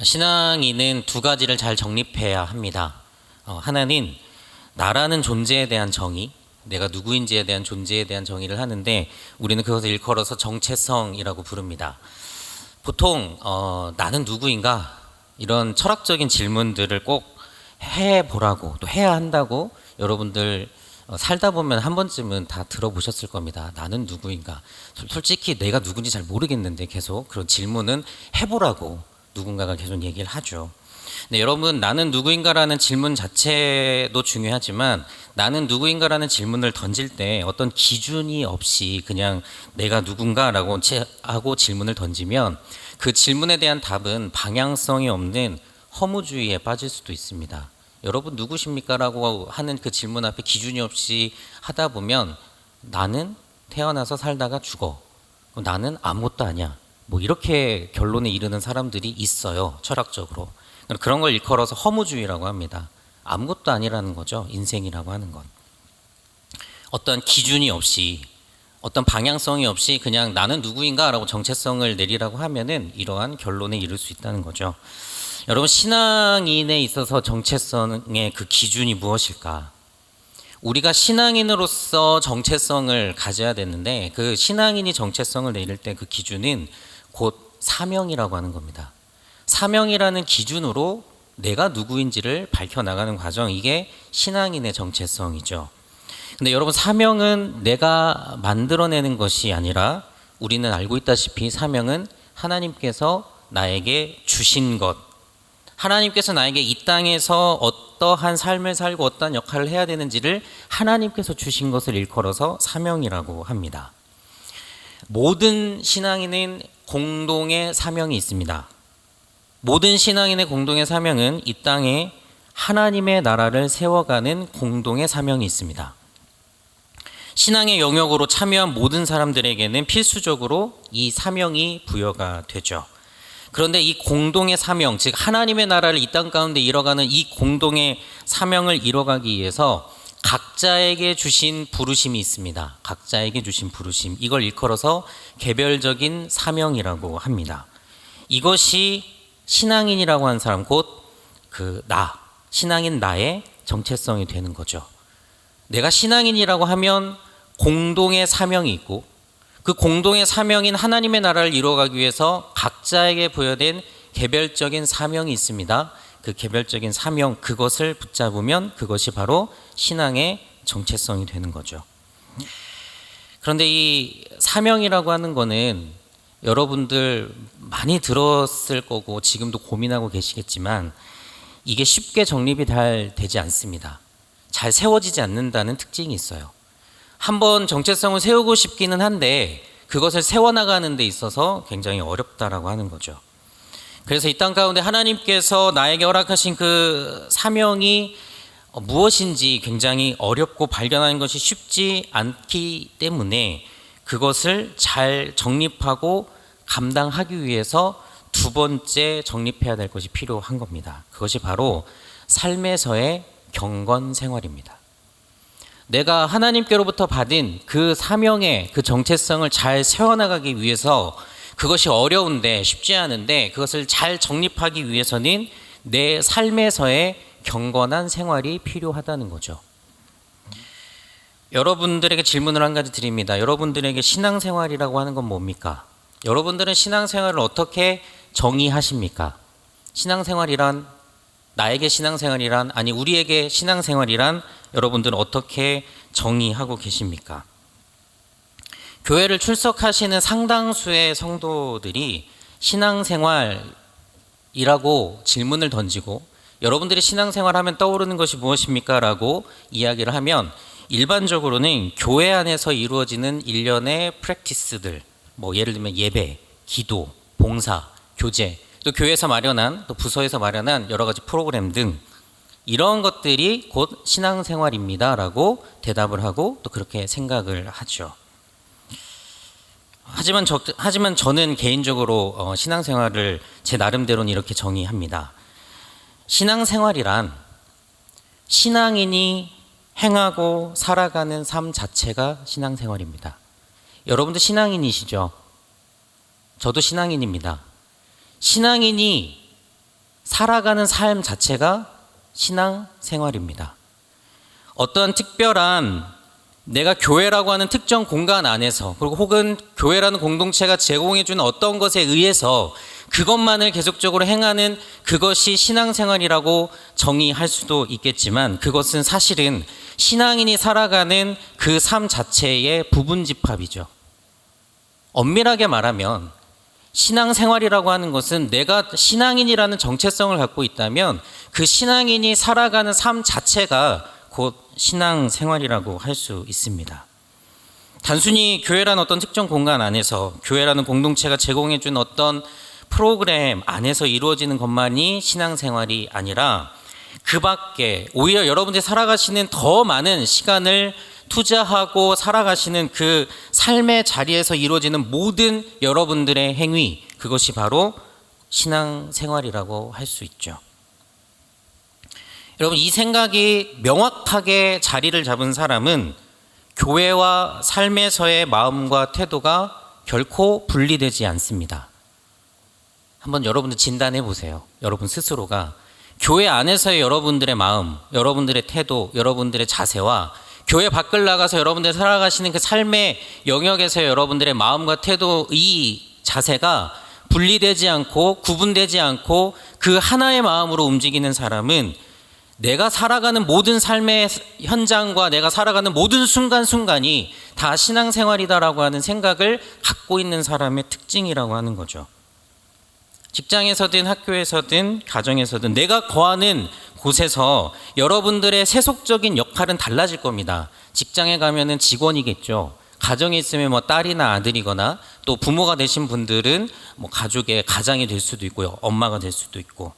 신앙인은 두 가지를 잘 정립해야 합니다. 하나는 나라는 존재에 대한 정의, 내가 누구인지에 대한 존재에 대한 정의를 하는데 우리는 그것을 일컬어서 정체성이라고 부릅니다. 보통 나는 누구인가 이런 철학적인 질문들을 꼭 해보라고 또 해야 한다고 여러분들 살다 보면 한 번쯤은 다 들어보셨을 겁니다. 나는 누구인가. 솔직히 내가 누군지 잘 모르겠는데 계속 그런 질문은 해보라고 누군가가 계속 얘기를 하죠. 근데 여러분, 나는 누구인가라는 질문 자체도 중요하지만 나는 누구인가라는 질문을 던질 때 어떤 기준이 없이 그냥 내가 누군가라고 하고 질문을 던지면 그 질문에 대한 답은 방향성이 없는 허무주의에 빠질 수도 있습니다. 여러분 누구십니까? 라고 하는 그 질문 앞에 기준이 없이 하다 보면 나는 태어나서 살다가 죽어. 나는 아무것도 아니야. 뭐 이렇게 결론에 이르는 사람들이 있어요. 철학적으로. 그런 걸 일컬어서 허무주의라고 합니다. 아무것도 아니라는 거죠. 인생이라고 하는 건. 어떤 기준이 없이 어떤 방향성이 없이 그냥 나는 누구인가 라고 정체성을 내리라고 하면은 이러한 결론에 이를 수 있다는 거죠. 여러분, 신앙인에 있어서 정체성의 그 기준이 무엇일까? 우리가 신앙인으로서 정체성을 가져야 되는데 그 신앙인이 정체성을 내릴 때 그 기준은 곧 사명이라고 하는 겁니다. 사명이라는 기준으로 내가 누구인지를 밝혀나가는 과정, 이게 신앙인의 정체성이죠. 근데 여러분, 사명은 내가 만들어내는 것이 아니라 우리는 알고 있다시피 사명은 하나님께서 나에게 주신 것, 하나님께서 나에게 이 땅에서 어떠한 삶을 살고 어떠한 역할을 해야 되는지를 하나님께서 주신 것을 일컬어서 사명이라고 합니다. 모든 신앙인은 공동의 사명이 있습니다. 모든 신앙인의 공동의 사명은 이 땅에 하나님의 나라를 세워가는 공동의 사명이 있습니다. 신앙의 영역으로 참여한 모든 사람들에게는 필수적으로 이 사명이 부여가 되죠. 그런데 이 공동의 사명, 즉 하나님의 나라를 이 땅 가운데 이뤄가는 이 공동의 사명을 이뤄가기 위해서 각자에게 주신 부르심이 있습니다. 각자에게 주신 부르심, 이걸 일컬어서 개별적인 사명이라고 합니다. 이것이 신앙인이라고 하는 사람, 곧 신앙인 나의 정체성이 되는 거죠. 내가 신앙인이라고 하면 공동의 사명이 있고 그 공동의 사명인 하나님의 나라를 이루어가기 위해서 각자에게 부여된 개별적인 사명이 있습니다. 그 개별적인 사명, 그것을 붙잡으면 그것이 바로 신앙의 정체성이 되는 거죠. 그런데 이 사명이라고 하는 거는 여러분들 많이 들었을 거고 지금도 고민하고 계시겠지만 이게 쉽게 정립이 잘 되지 않습니다. 잘 세워지지 않는다는 특징이 있어요. 한번 정체성을 세우고 싶기는 한데 그것을 세워나가는 데 있어서 굉장히 어렵다라고 하는 거죠. 그래서 이 땅 가운데 하나님께서 나에게 허락하신 그 사명이 무엇인지 굉장히 어렵고 발견하는 것이 쉽지 않기 때문에 그것을 잘 정립하고 감당하기 위해서 두 번째 정립해야 될 것이 필요한 겁니다. 그것이 바로 삶에서의 경건 생활입니다. 내가 하나님께로부터 받은 그 사명의 그 정체성을 잘 세워나가기 위해서 그것이 어려운데 쉽지 않은데 그것을 잘 정립하기 위해서는 내 삶에서의 경건한 생활이 필요하다는 거죠. 여러분들에게 질문을 한 가지 드립니다. 여러분들에게 신앙생활이라고 하는 건 뭡니까? 여러분들은 신앙생활을 어떻게 정의하십니까? 신앙생활이란, 나에게 신앙생활이란, 아니 우리에게 신앙생활이란 여러분들은 어떻게 정의하고 계십니까? 교회를 출석하시는 상당수의 성도들이 신앙생활이라고 질문을 던지고 여러분들이 신앙생활 하면 떠오르는 것이 무엇입니까? 라고 이야기를 하면 일반적으로는 교회 안에서 이루어지는 일련의 프랙티스들, 뭐 예를 들면 예배, 기도, 봉사, 교제, 또 교회에서 마련한, 또 부서에서 마련한 여러 가지 프로그램 등 이런 것들이 곧 신앙생활입니다 라고 대답을 하고 또 그렇게 생각을 하죠. 하지만 저는 개인적으로 신앙생활을 제 나름대로는 이렇게 정의합니다. 신앙생활이란 신앙인이 행하고 살아가는 삶 자체가 신앙생활입니다. 여러분도 신앙인이시죠? 저도 신앙인입니다. 신앙인이 살아가는 삶 자체가 신앙 생활입니다. 어떠한 특별한 내가 교회라고 하는 특정 공간 안에서, 그리고 혹은 교회라는 공동체가 제공해주는 어떤 것에 의해서 그것만을 계속적으로 행하는 그것이 신앙생활이라고 정의할 수도 있겠지만, 그것은 사실은 신앙인이 살아가는 그 삶 자체의 부분집합이죠. 엄밀하게 말하면 신앙생활이라고 하는 것은 내가 신앙인이라는 정체성을 갖고 있다면 그 신앙인이 살아가는 삶 자체가 곧 신앙생활이라고 할 수 있습니다. 단순히 교회라는 어떤 특정 공간 안에서, 교회라는 공동체가 제공해준 어떤 프로그램 안에서 이루어지는 것만이 신앙생활이 아니라 그 밖에 오히려 여러분들이 살아가시는 더 많은 시간을 투자하고 살아가시는 그 삶의 자리에서 이루어지는 모든 여러분들의 행위, 그것이 바로 신앙생활이라고 할 수 있죠. 여러분, 이 생각이 명확하게 자리를 잡은 사람은 교회와 삶에서의 마음과 태도가 결코 분리되지 않습니다. 한번 여러분들 진단해 보세요. 여러분 스스로가 교회 안에서의 여러분들의 마음, 여러분들의 태도, 여러분들의 자세와 교회 밖을 나가서 여러분들이 살아가시는 그 삶의 영역에서의 여러분들의 마음과 태도, 이 자세가 분리되지 않고 구분되지 않고 그 하나의 마음으로 움직이는 사람은 내가 살아가는 모든 삶의 현장과 내가 살아가는 모든 순간순간이 다 신앙생활이다라고 하는 생각을 갖고 있는 사람의 특징이라고 하는 거죠. 직장에서든 학교에서든 가정에서든 내가 거하는 곳에서 여러분들의 세속적인 역할은 달라질 겁니다. 직장에 가면은 직원이겠죠. 가정에 있으면 뭐 딸이나 아들이거나 또 부모가 되신 분들은 뭐 가족의 가장이 될 수도 있고요. 엄마가 될 수도 있고.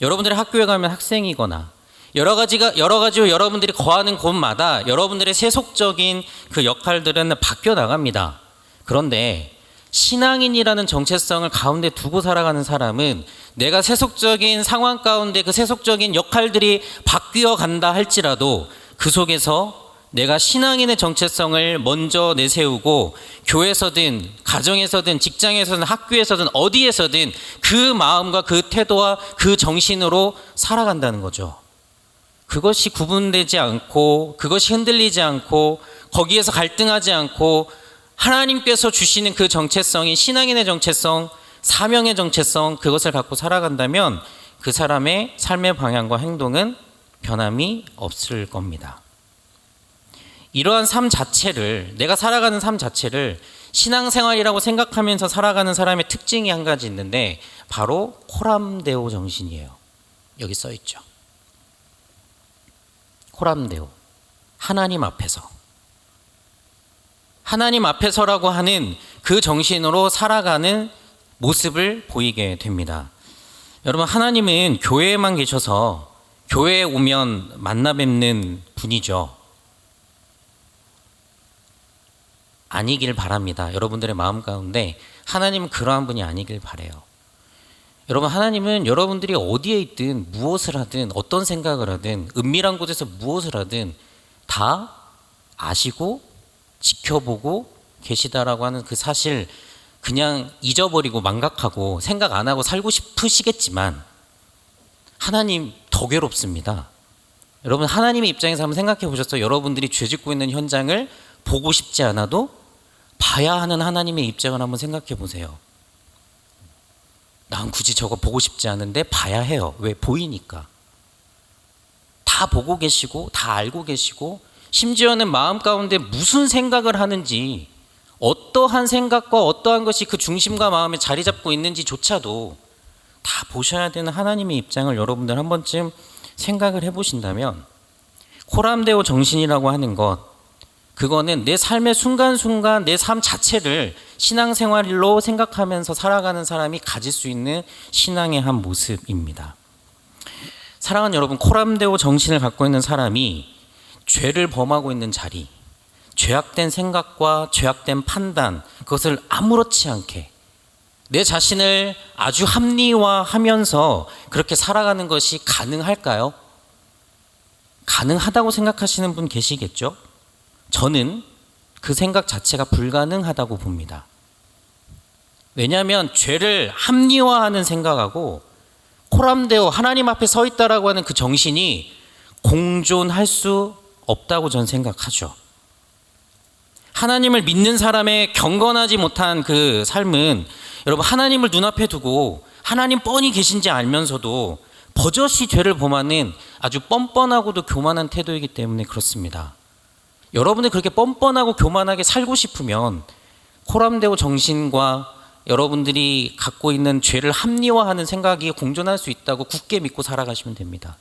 여러분들의 학교에 가면 학생이거나 여러 가지로 여러분들이 거하는 곳마다 여러분들의 세속적인 그 역할들은 바뀌어 나갑니다. 그런데 신앙인이라는 정체성을 가운데 두고 살아가는 사람은 내가 세속적인 상황 가운데 그 세속적인 역할들이 바뀌어 간다 할지라도 그 속에서 내가 신앙인의 정체성을 먼저 내세우고 교회에서든 가정에서든 직장에서든 학교에서든 어디에서든 그 마음과 그 태도와 그 정신으로 살아간다는 거죠. 그것이 구분되지 않고 그것이 흔들리지 않고 거기에서 갈등하지 않고 하나님께서 주시는 그 정체성이 신앙인의 정체성, 사명의 정체성, 그것을 갖고 살아간다면 그 사람의 삶의 방향과 행동은 변함이 없을 겁니다. 이러한 삶 자체를, 내가 살아가는 삶 자체를 신앙생활이라고 생각하면서 살아가는 사람의 특징이 한 가지 있는데 바로 코람데오 정신이에요. 여기 써 있죠. 코람데오, 하나님 앞에서. 하나님 앞에서라고 하는 그 정신으로 살아가는 모습을 보이게 됩니다. 여러분, 하나님은 교회에만 계셔서 교회에 오면 만나 뵙는 분이죠. 아니길 바랍니다. 여러분들의 마음 가운데 하나님은 그러한 분이 아니길 바라요. 여러분, 하나님은 여러분들이 어디에 있든 무엇을 하든 어떤 생각을 하든 은밀한 곳에서 무엇을 하든 다 아시고 지켜보고 계시다라고 하는 그 사실 그냥 잊어버리고 망각하고 생각 안 하고 살고 싶으시겠지만 하나님 더 괴롭습니다. 여러분, 하나님의 입장에서 한번 생각해 보셨어요? 여러분들이 죄 짓고 있는 현장을 보고 싶지 않아도 봐야 하는 하나님의 입장을 한번 생각해 보세요. 난 굳이 저거 보고 싶지 않은데 봐야 해요. 왜? 보이니까. 다 보고 계시고 다 알고 계시고 심지어는 마음 가운데 무슨 생각을 하는지, 어떠한 생각과 어떠한 것이 그 중심과 마음에 자리 잡고 있는지조차도 다 보셔야 되는 하나님의 입장을 여러분들 한 번쯤 생각을 해보신다면 코람데오 정신이라고 하는 것, 그거는 내 삶의 순간순간 내 삶 자체를 신앙생활로 생각하면서 살아가는 사람이 가질 수 있는 신앙의 한 모습입니다. 사랑하는 여러분, 코람데오 정신을 갖고 있는 사람이 죄를 범하고 있는 자리, 죄악된 생각과 죄악된 판단, 그것을 아무렇지 않게 내 자신을 아주 합리화하면서 그렇게 살아가는 것이 가능할까요? 가능하다고 생각하시는 분 계시겠죠? 저는 그 생각 자체가 불가능하다고 봅니다. 왜냐하면 죄를 합리화하는 생각하고 코람데오 하나님 앞에 서 있다라고 하는 그 정신이 공존할 수 없다고 저는 생각하죠. 하나님을 믿는 사람의 경건하지 못한 그 삶은 여러분 하나님을 눈앞에 두고 하나님 뻔히 계신지 알면서도 버젓이 죄를 범하는 아주 뻔뻔하고도 교만한 태도이기 때문에 그렇습니다. 여러분이 그렇게 뻔뻔하고 교만하게 살고 싶으면 코람데오 정신과 여러분들이 갖고 있는 죄를 합리화하는 생각이 공존할 수 있다고 굳게 믿고 살아가시면 됩니다.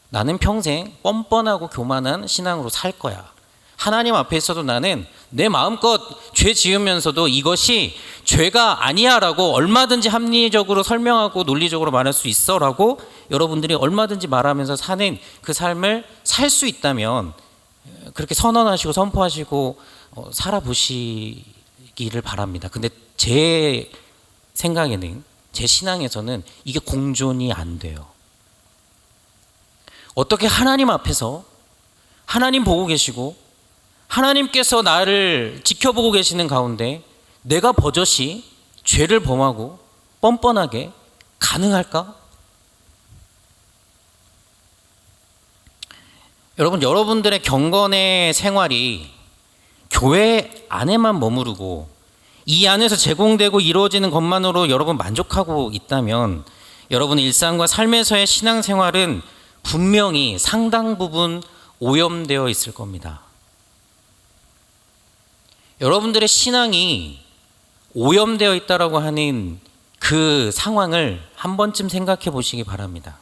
나는 평생 뻔뻔하고 교만한 신앙으로 살 거야. 하나님 앞에 있어도 나는 내 마음껏 죄 지으면서도 이것이 죄가 아니야 라고 얼마든지 합리적으로 설명하고 논리적으로 말할 수 있어 라고 여러분들이 얼마든지 말하면서 사는 그 삶을 살 수 있다면 그렇게 선언하시고 선포하시고 살아보시기를 바랍니다. 근데 제 생각에는, 제 신앙에서는 이게 공존이 안 돼요. 어떻게 하나님 앞에서 하나님 보고 계시고 하나님께서 나를 지켜보고 계시는 가운데 내가 버젓이 죄를 범하고 뻔뻔하게 가능할까? 여러분, 여러분들의 경건의 생활이 교회 안에만 머무르고 이 안에서 제공되고 이루어지는 것만으로 여러분 만족하고 있다면 여러분의 일상과 삶에서의 신앙생활은 분명히 상당 부분 오염되어 있을 겁니다. 여러분들의 신앙이 오염되어 있다라고 하는 그 상황을 한 번쯤 생각해 보시기 바랍니다.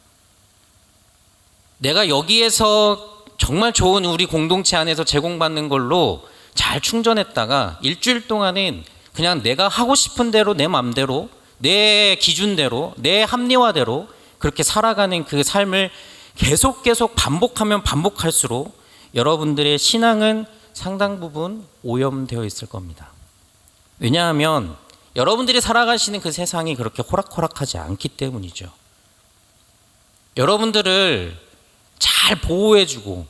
내가 여기에서 정말 좋은 우리 공동체 안에서 제공받는 걸로 잘 충전했다가 일주일 동안은 그냥 내가 하고 싶은 대로 내 마음대로 내 기준대로 내 합리화대로 그렇게 살아가는 그 삶을 계속 반복하면 반복할수록 여러분들의 신앙은 상당 부분 오염되어 있을 겁니다. 왜냐하면 여러분들이 살아가시는 그 세상이 그렇게 호락호락하지 않기 때문이죠. 여러분들을 잘 보호해주고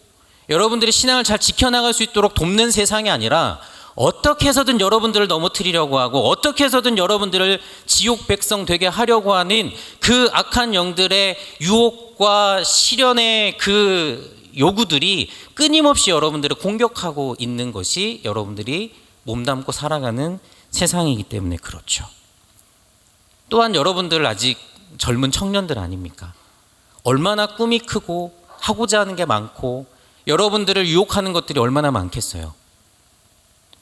여러분들이 신앙을 잘 지켜나갈 수 있도록 돕는 세상이 아니라 어떻게 해서든 여러분들을 넘어뜨리려고 하고 어떻게 해서든 여러분들을 지옥 백성 되게 하려고 하는 그 악한 영들의 유혹과 시련의 그 요구들이 끊임없이 여러분들을 공격하고 있는 것이 여러분들이 몸담고 살아가는 세상이기 때문에 그렇죠. 또한 여러분들 아직 젊은 청년들 아닙니까? 얼마나 꿈이 크고 하고자 하는 게 많고 여러분들을 유혹하는 것들이 얼마나 많겠어요.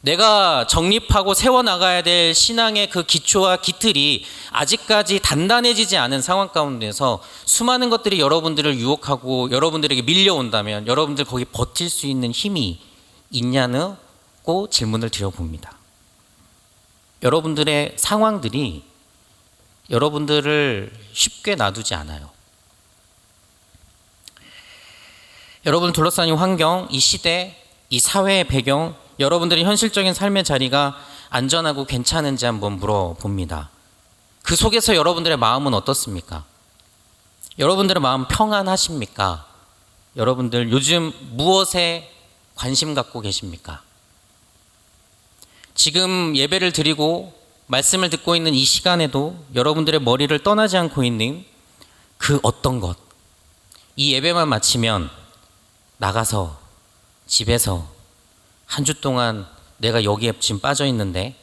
내가 정립하고 세워나가야 될 신앙의 그 기초와 기틀이 아직까지 단단해지지 않은 상황 가운데서 수많은 것들이 여러분들을 유혹하고 여러분들에게 밀려온다면 여러분들 거기 버틸 수 있는 힘이 있냐고 질문을 드려봅니다. 여러분들의 상황들이 여러분들을 쉽게 놔두지 않아요. 여러분 둘러싸인 환경, 이 시대, 이 사회의 배경, 여러분들의 현실적인 삶의 자리가 안전하고 괜찮은지 한번 물어봅니다. 그 속에서 여러분들의 마음은 어떻습니까? 여러분들의 마음 평안하십니까? 여러분들 요즘 무엇에 관심 갖고 계십니까? 지금 예배를 드리고 말씀을 듣고 있는 이 시간에도 여러분들의 머리를 떠나지 않고 있는 그 어떤 것, 이 예배만 마치면 나가서 집에서 한 주 동안 내가 여기에 지금 빠져 있는데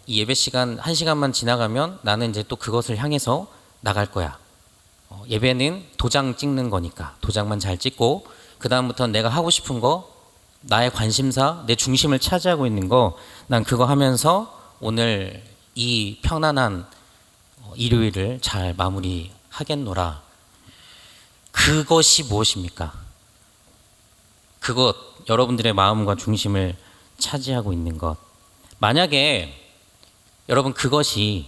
이 예배 시간 1시간만 지나가면 나는 이제 또 그것을 향해서 나갈 거야. 예배는 도장 찍는 거니까 도장만 잘 찍고 그 다음부터는 내가 하고 싶은 거, 나의 관심사, 내 중심을 차지하고 있는 거, 난 그거 하면서 오늘 이 편안한 일요일을 잘 마무리하겠노라. 그것이 무엇입니까? 그것, 여러분들의 마음과 중심을 차지하고 있는 것. 만약에 여러분 그것이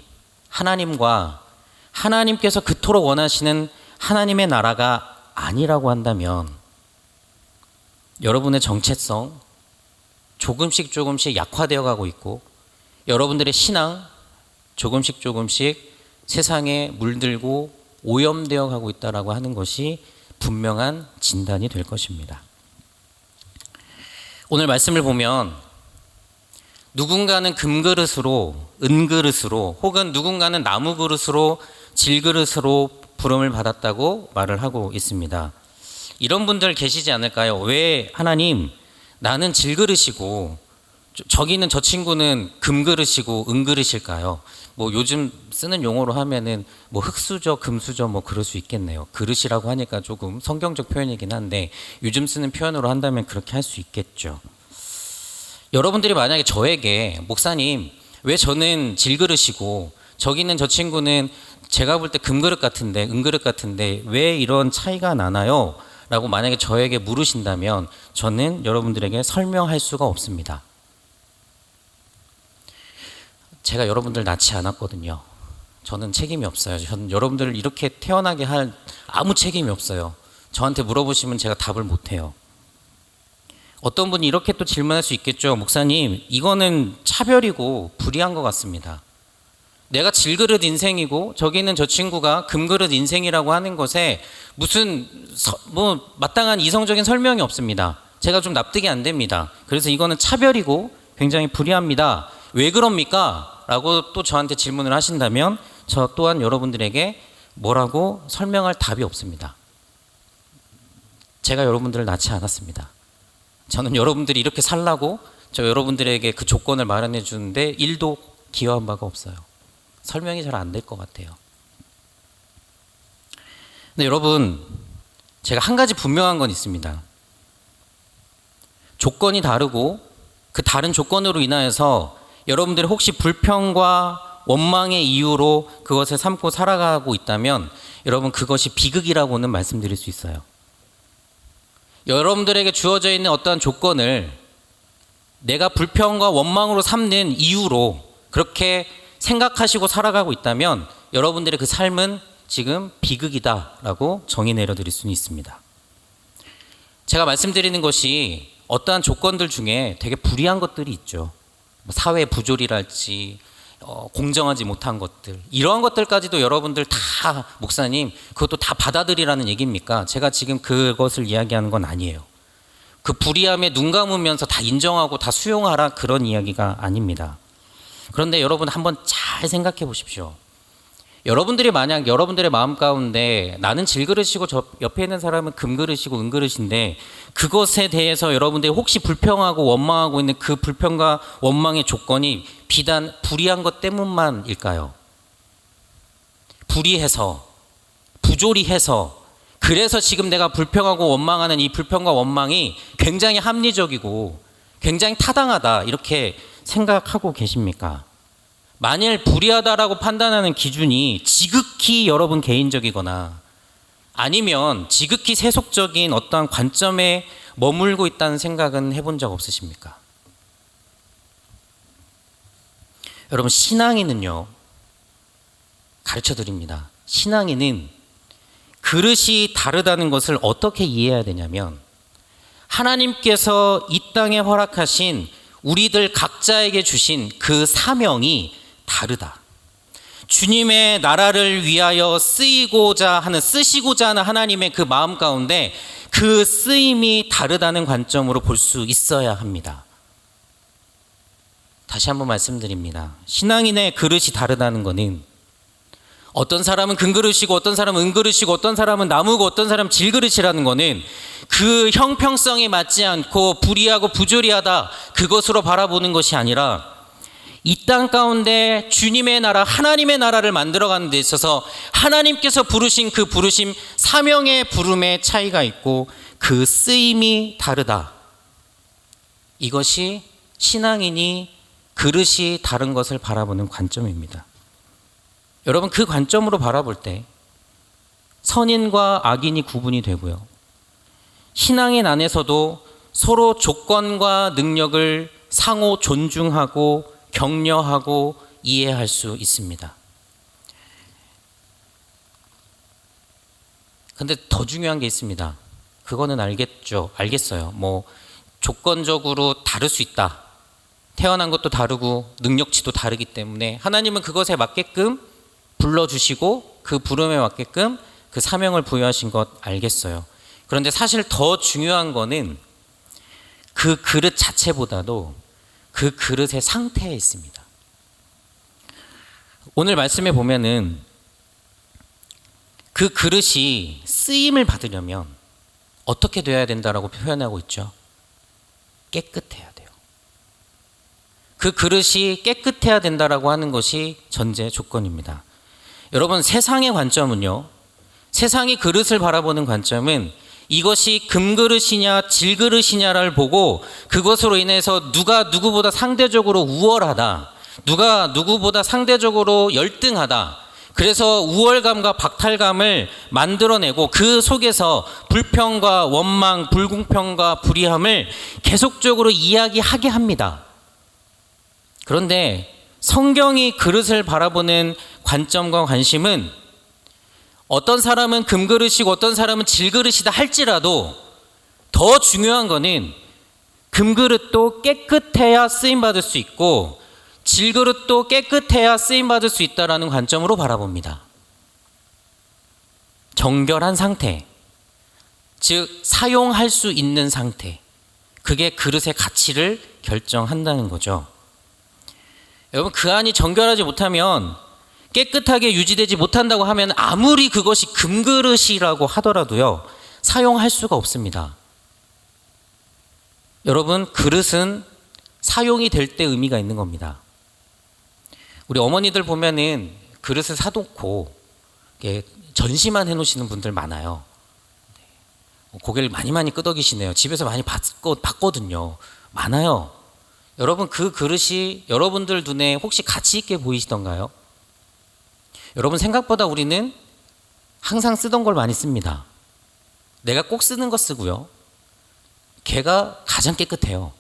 하나님과 하나님께서 그토록 원하시는 하나님의 나라가 아니라고 한다면 여러분의 정체성 조금씩 약화되어 가고 있고 여러분들의 신앙 조금씩 세상에 물들고 오염되어 가고 있다라고 하는 것이 분명한 진단이 될 것입니다. 오늘 말씀을 보면 누군가는 금그릇으로, 은그릇으로 혹은 누군가는 나무그릇으로, 질그릇으로 부름을 받았다고 말을 하고 있습니다. 이런 분들 계시지 않을까요? 왜 하나님 나는 질그릇이고 저기는 저 친구는 금그릇이고 은그릇일까요? 뭐 요즘 쓰는 용어로 하면은 뭐 흙수저, 금수저 뭐 그럴 수 있겠네요. 그릇이라고 하니까 조금 성경적 표현이긴 한데 요즘 쓰는 표현으로 한다면 그렇게 할 수 있겠죠. 여러분들이 만약에 저에게 목사님 왜 저는 질그릇이고 저기는 저 친구는 제가 볼 때 금그릇 같은데 은그릇 같은데 왜 이런 차이가 나나요? 라고 만약에 저에게 물으신다면 저는 여러분들에게 설명할 수가 없습니다. 제가 여러분들 낳지 않았거든요. 저는 책임이 없어요. 저는 여러분들을 이렇게 태어나게 할 아무 책임이 없어요. 저한테 물어보시면 제가 답을 못해요. 어떤 분이 이렇게 또 질문할 수 있겠죠. 목사님, 이거는 차별이고 불의한 것 같습니다. 내가 질그릇 인생이고 저기는 저 친구가 금그릇 인생이라고 하는 것에 무슨 마땅한 이성적인 설명이 없습니다. 제가 좀 납득이 안 됩니다. 그래서 이거는 차별이고 굉장히 불의합니다. 왜 그럽니까? 라고 또 저한테 질문을 하신다면 저 또한 여러분들에게 뭐라고 설명할 답이 없습니다. 제가 여러분들을 낳지 않았습니다. 저는 여러분들이 이렇게 살라고 저 여러분들에게 그 조건을 마련해 주는데 1도 기여한 바가 없어요. 설명이 잘 안 될 것 같아요. 근데 여러분, 제가 한 가지 분명한 건 있습니다. 조건이 다르고 그 다른 조건으로 인하여서 여러분들이 혹시 불평과 원망의 이유로 그것을 삼고 살아가고 있다면 여러분 그것이 비극이라고는 말씀드릴 수 있어요. 여러분들에게 주어져 있는 어떠한 조건을 내가 불평과 원망으로 삼는 이유로 그렇게 생각하시고 살아가고 있다면 여러분들의 그 삶은 지금 비극이다라고 정의 내려드릴 수는 있습니다. 제가 말씀드리는 것이 어떠한 조건들 중에 되게 불이한 것들이 있죠. 사회 부조리랄지 공정하지 못한 것들, 이러한 것들까지도 여러분들 다 목사님 그것도 다 받아들이라는 얘기입니까? 제가 지금 그것을 이야기하는 건 아니에요. 그 불의함에 눈 감으면서 다 인정하고 다 수용하라 그런 이야기가 아닙니다. 그런데 여러분 한번 잘 생각해 보십시오. 여러분들이 만약 여러분들의 마음 가운데 나는 질그릇이고 저 옆에 있는 사람은 금그릇이고 은그릇인데 그것에 대해서 여러분들이 혹시 불평하고 원망하고 있는 그 불평과 원망의 조건이 비단 불의한 것 때문만일까요? 불의해서 부조리해서 그래서 지금 내가 불평하고 원망하는 이 불평과 원망이 굉장히 합리적이고 굉장히 타당하다 이렇게 생각하고 계십니까? 만일 불의하다라고 판단하는 기준이 지극히 여러분 개인적이거나 아니면 지극히 세속적인 어떠한 관점에 머물고 있다는 생각은 해본 적 없으십니까? 여러분 신앙인은요 가르쳐 드립니다. 신앙인은 그릇이 다르다는 것을 어떻게 이해해야 되냐면 하나님께서 이 땅에 허락하신 우리들 각자에게 주신 그 사명이 다르다. 주님의 나라를 위하여 쓰시고자 하는 하나님의 그 마음 가운데 그 쓰임이 다르다는 관점으로 볼 수 있어야 합니다. 다시 한번 말씀드립니다. 신앙인의 그릇이 다르다는 것은 어떤 사람은 금그릇이고 어떤 사람은 은그릇이고 어떤 사람은 나무고 어떤 사람은 질그릇이라는 것은 그 형평성에 맞지 않고 불의하고 부조리하다 그것으로 바라보는 것이 아니라 이 땅 가운데 주님의 나라 하나님의 나라를 만들어가는 데 있어서 하나님께서 부르신 그 부르심 사명의 부름의 차이가 있고 그 쓰임이 다르다. 이것이 신앙인이 그릇이 다른 것을 바라보는 관점입니다. 여러분 그 관점으로 바라볼 때 선인과 악인이 구분이 되고요. 신앙인 안에서도 서로 조건과 능력을 상호 존중하고 격려하고 이해할 수 있습니다. 근데 더 중요한 게 있습니다. 그거는 알겠어요. 뭐 조건적으로 다를 수 있다. 태어난 것도 다르고 능력치도 다르기 때문에 하나님은 그것에 맞게끔 불러주시고 그 부름에 맞게끔 그 사명을 부여하신 것 알겠어요. 그런데 사실 더 중요한 거는 그 그릇 자체보다도 그 그릇의 상태에 있습니다. 오늘 말씀에 보면은 그 그릇이 쓰임을 받으려면 어떻게 돼야 된다라고 표현하고 있죠? 깨끗해야 돼요. 그 그릇이 깨끗해야 된다라고 하는 것이 전제 조건입니다. 여러분, 세상의 관점은요, 세상이 그릇을 바라보는 관점은 이것이 금그릇이냐 질그릇이냐를 보고 그것으로 인해서 누가 누구보다 상대적으로 우월하다, 누가 누구보다 상대적으로 열등하다, 그래서 우월감과 박탈감을 만들어내고 그 속에서 불평과 원망, 불공평과 불의함을 계속적으로 이야기하게 합니다. 그런데 성경이 그릇을 바라보는 관점과 관심은 어떤 사람은 금그릇이고 어떤 사람은 질그릇이다 할지라도 더 중요한 거는 금그릇도 깨끗해야 쓰임받을 수 있고 질그릇도 깨끗해야 쓰임받을 수 있다는 관점으로 바라봅니다. 정결한 상태, 즉 사용할 수 있는 상태, 그게 그릇의 가치를 결정한다는 거죠. 여러분, 그 안이 정결하지 못하면, 깨끗하게 유지되지 못한다고 하면 아무리 그것이 금그릇이라고 하더라도요, 사용할 수가 없습니다. 여러분, 그릇은 사용이 될 때 의미가 있는 겁니다. 우리 어머니들 보면은 그릇을 사놓고 전시만 해놓으시는 분들 많아요. 고개를 많이 끄덕이시네요. 집에서 많이 봤거든요. 많아요. 여러분, 그 그릇이 여러분들 눈에 혹시 가치 있게 보이시던가요? 여러분, 생각보다 우리는 항상 쓰던 걸 많이 씁니다. 내가 꼭 쓰는 거 쓰고요. 걔가 가장 깨끗해요.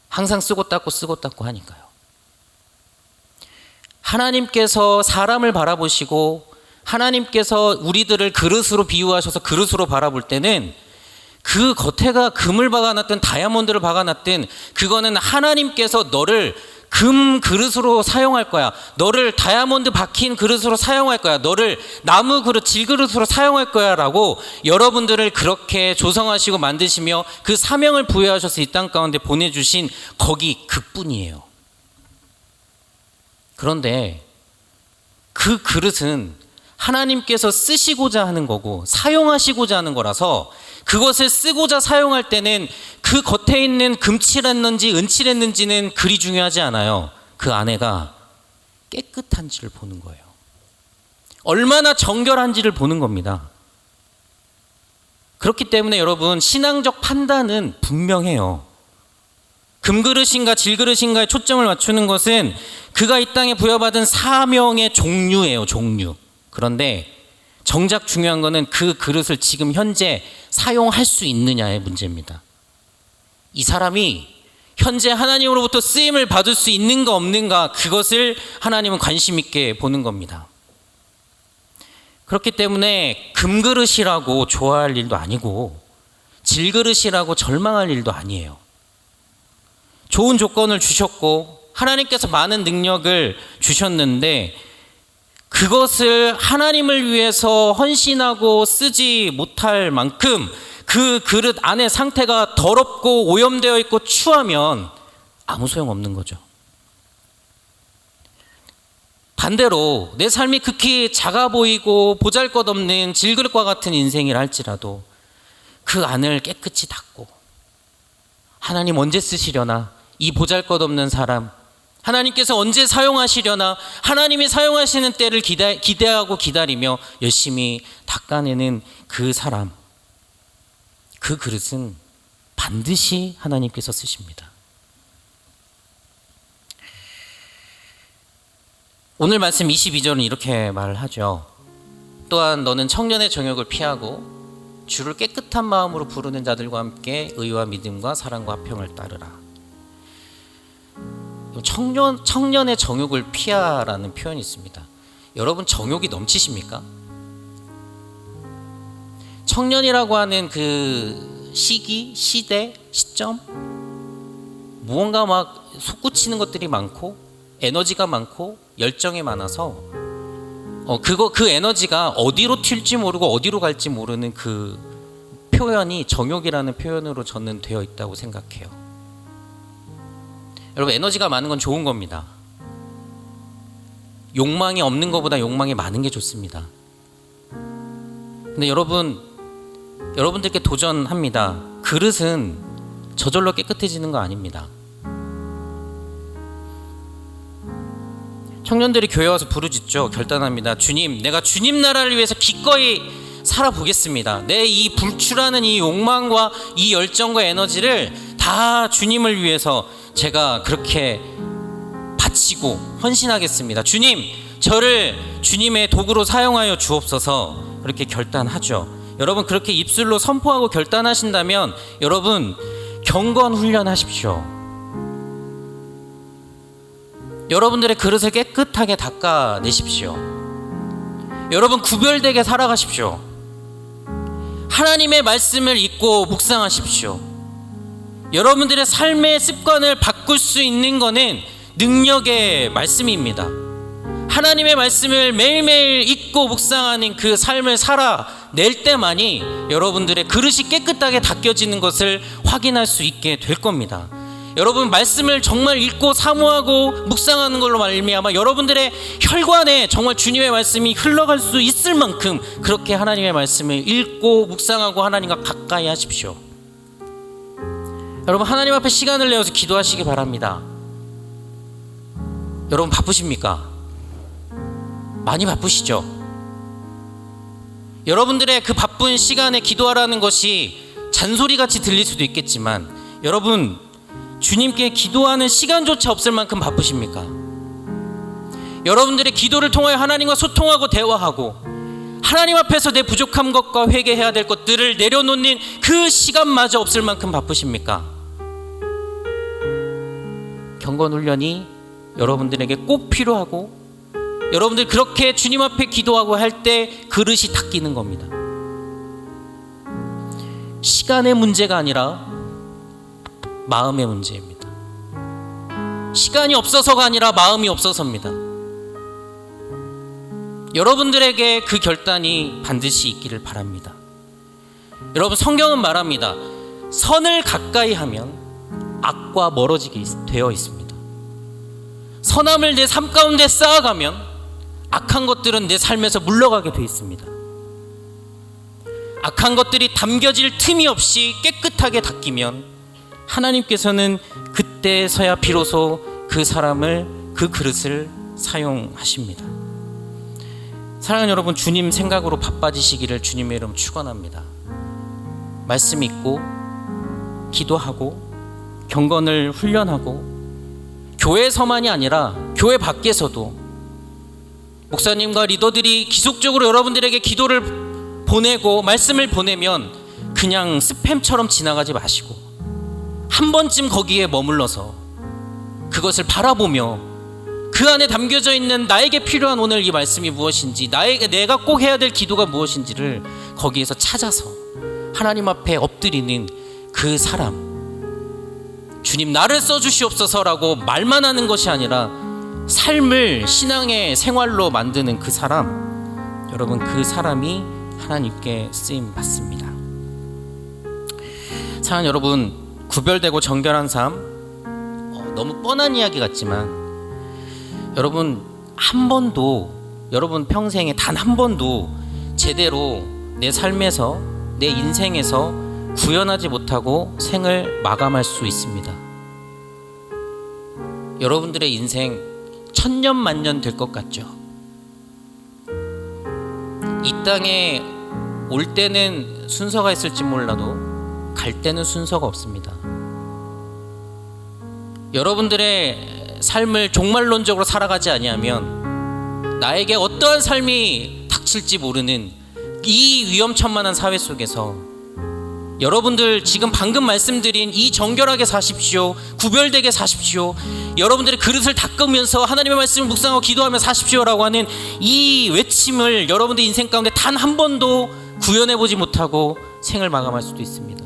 항상 쓰고 닦고 하니까요. 하나님께서 사람을 바라보시고 하나님께서 우리들을 그릇으로 비유하셔서 그릇으로 바라볼 때는 그 겉에가 금을 박아놨든 다이아몬드를 박아놨든 그거는 하나님께서 너를 금 그릇으로 사용할 거야. 너를 다이아몬드 박힌 그릇으로 사용할 거야. 너를 나무 그릇, 질그릇으로 사용할 거야 라고 여러분들을 그렇게 조성하시고 만드시며 그 사명을 부여하셔서 이 땅 가운데 보내주신 거기 그뿐이에요. 그런데 그 그릇은 하나님께서 쓰시고자 하는 거고 사용하시고자 하는 거라서 그것을 쓰고자 사용할 때는 그 겉에 있는 금칠했는지 은칠했는지는 그리 중요하지 않아요. 그 안에가 깨끗한지를 보는 거예요. 얼마나 정결한지를 보는 겁니다. 그렇기 때문에 여러분, 신앙적 판단은 분명해요. 금그릇인가 질그릇인가에 초점을 맞추는 것은 그가 이 땅에 부여받은 사명의 종류예요. 종류. 그런데 정작 중요한 거는 그 그릇을 지금 현재 사용할 수 있느냐의 문제입니다. 이 사람이 현재 하나님으로부터 쓰임을 받을 수 있는가 없는가, 그것을 하나님은 관심 있게 보는 겁니다. 그렇기 때문에 금그릇이라고 좋아할 일도 아니고 질그릇이라고 절망할 일도 아니에요. 좋은 조건을 주셨고 하나님께서 많은 능력을 주셨는데 그것을 하나님을 위해서 헌신하고 쓰지 못할 만큼 그 그릇 안의 상태가 더럽고 오염되어 있고 추하면 아무 소용없는 거죠. 반대로 내 삶이 극히 작아 보이고 보잘것없는 질그릇과 같은 인생이라 할지라도 그 안을 깨끗이 닦고 하나님 언제 쓰시려나, 이 보잘것없는 사람 하나님께서 언제 사용하시려나, 하나님이 사용하시는 때를 기대하고 기다리며 열심히 닦아내는 그 사람, 그 그릇은 반드시 하나님께서 쓰십니다. 오늘 말씀 22절은 이렇게 말을 하죠. 또한 너는 청년의 정욕을 피하고 주를 깨끗한 마음으로 부르는 자들과 함께 의와 믿음과 사랑과 화평을 따르라. 청년의 정욕을 피하라는 표현이 있습니다. 여러분, 정욕이 넘치십니까? 청년이라고 하는 그 시기, 시대, 시점, 무언가 막 솟구치는 것들이 많고 에너지가 많고 열정이 많아서 그 에너지가 어디로 튈지 모르고 어디로 갈지 모르는 그 표현이 정욕이라는 표현으로 저는 되어 있다고 생각해요. 여러분, 에너지가 많은 건 좋은 겁니다. 욕망이 없는 것보다 욕망이 많은 게 좋습니다. 근데 여러분들께 도전합니다. 그릇은 저절로 깨끗해지는 거 아닙니다. 청년들이 교회 와서 부르짖죠. 결단합니다. 주님, 내가 주님 나라를 위해서 기꺼이 살아보겠습니다. 내 이 불출하는 이 욕망과 이 열정과 에너지를 다 주님을 위해서 제가 그렇게 바치고 헌신하겠습니다. 주님, 저를 주님의 도구로 사용하여 주옵소서. 그렇게 결단하죠. 여러분, 그렇게 입술로 선포하고 결단하신다면 여러분 경건 훈련하십시오. 여러분들의 그릇을 깨끗하게 닦아내십시오. 여러분, 구별되게 살아가십시오. 하나님의 말씀을 읽고 묵상하십시오. 여러분들의 삶의 습관을 바꿀 수 있는 것은 능력의 말씀입니다. 하나님의 말씀을 매일매일 읽고 묵상하는 그 삶을 살아낼 때만이 여러분들의 그릇이 깨끗하게 닦여지는 것을 확인할 수 있게 될 겁니다. 여러분, 말씀을 정말 읽고 사모하고 묵상하는 걸로 말미암아 여러분들의 혈관에 정말 주님의 말씀이 흘러갈 수 있을 만큼 그렇게 하나님의 말씀을 읽고 묵상하고 하나님과 가까이 하십시오. 여러분, 하나님 앞에 시간을 내어서 기도하시기 바랍니다. 여러분, 바쁘십니까? 많이 바쁘시죠? 여러분들의 그 바쁜 시간에 기도하라는 것이 잔소리같이 들릴 수도 있겠지만 여러분, 주님께 기도하는 시간조차 없을 만큼 바쁘십니까? 여러분들의 기도를 통하여 하나님과 소통하고 대화하고 하나님 앞에서 내 부족한 것과 회개해야 될 것들을 내려놓는 그 시간마저 없을 만큼 바쁘십니까? 경건훈련이 여러분들에게 꼭 필요하고 여러분들 그렇게 주님 앞에 기도하고 할 때 그릇이 닦이는 겁니다. 시간의 문제가 아니라 마음의 문제입니다. 시간이 없어서가 아니라 마음이 없어서입니다. 여러분들에게 그 결단이 반드시 있기를 바랍니다. 여러분, 성경은 말합니다. 선을 가까이 하면 악과 멀어지게 되어 있습니다. 선함을 내 삶 가운데 쌓아가면 악한 것들은 내 삶에서 물러가게 되어 있습니다. 악한 것들이 담겨질 틈이 없이 깨끗하게 닦이면 하나님께서는 그때서야 비로소 그 사람을, 그 그릇을 사용하십니다. 사랑하는 여러분, 주님 생각으로 바빠지시기를 주님의 이름 축원합니다. 말씀 읽고 기도하고 경건을 훈련하고 교회에서만이 아니라 교회 밖에서도 목사님과 리더들이 기속적으로 여러분들에게 기도를 보내고 말씀을 보내면 그냥 스팸처럼 지나가지 마시고 한 번쯤 거기에 머물러서 그것을 바라보며 그 안에 담겨져 있는 나에게 필요한 오늘 이 말씀이 무엇인지, 내가 꼭 해야 될 기도가 무엇인지를 거기에서 찾아서 하나님 앞에 엎드리는 그 사람, 주님 나를 써주시옵소서라고 말만 하는 것이 아니라 삶을 신앙의 생활로 만드는 그 사람, 여러분, 그 사람이 하나님께 쓰임 받습니다. 사랑하는 여러분, 구별되고 정결한 삶, 너무 뻔한 이야기 같지만 여러분, 한 번도, 여러분 평생에 단 한 번도 제대로 내 삶에서, 내 인생에서 구현하지 못하고 생을 마감할 수 있습니다. 여러분들의 인생 천년 만년 될 것 같죠? 이 땅에 올 때는 순서가 있을지 몰라도 갈 때는 순서가 없습니다. 여러분들의 삶을 종말론적으로 살아가지 아니하면 나에게 어떠한 삶이 닥칠지 모르는 이 위험천만한 사회 속에서 여러분들 지금 방금 말씀드린 이 정결하게 사십시오, 구별되게 사십시오, 여러분들의 그릇을 닦으면서 하나님의 말씀을 묵상하고 기도하며 사십시오라고 하는 이 외침을 여러분들 인생 가운데 단 한 번도 구현해보지 못하고 생을 마감할 수도 있습니다.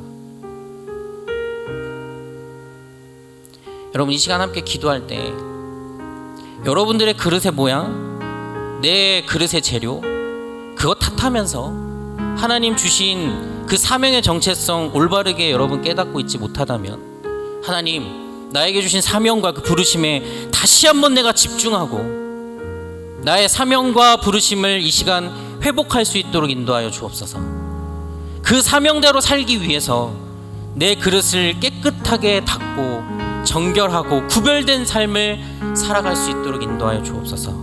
여러분, 이 시간 함께 기도할 때 여러분들의 그릇의 모양, 내 그릇의 재료, 그거 탓하면서 하나님 주신 그 사명의 정체성 올바르게 여러분 깨닫고 있지 못하다면 하나님, 나에게 주신 사명과 그 부르심에 다시 한번 내가 집중하고 나의 사명과 부르심을 이 시간 회복할 수 있도록 인도하여 주옵소서. 그 사명대로 살기 위해서 내 그릇을 깨끗하게 닦고 정결하고 구별된 삶을 살아갈 수 있도록 인도하여 주옵소서.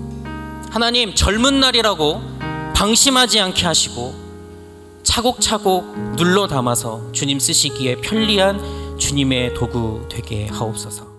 하나님, 젊은 날이라고 방심하지 않게 하시고 차곡차곡 눌러 담아서 주님 쓰시기에 편리한 주님의 도구 되게 하옵소서.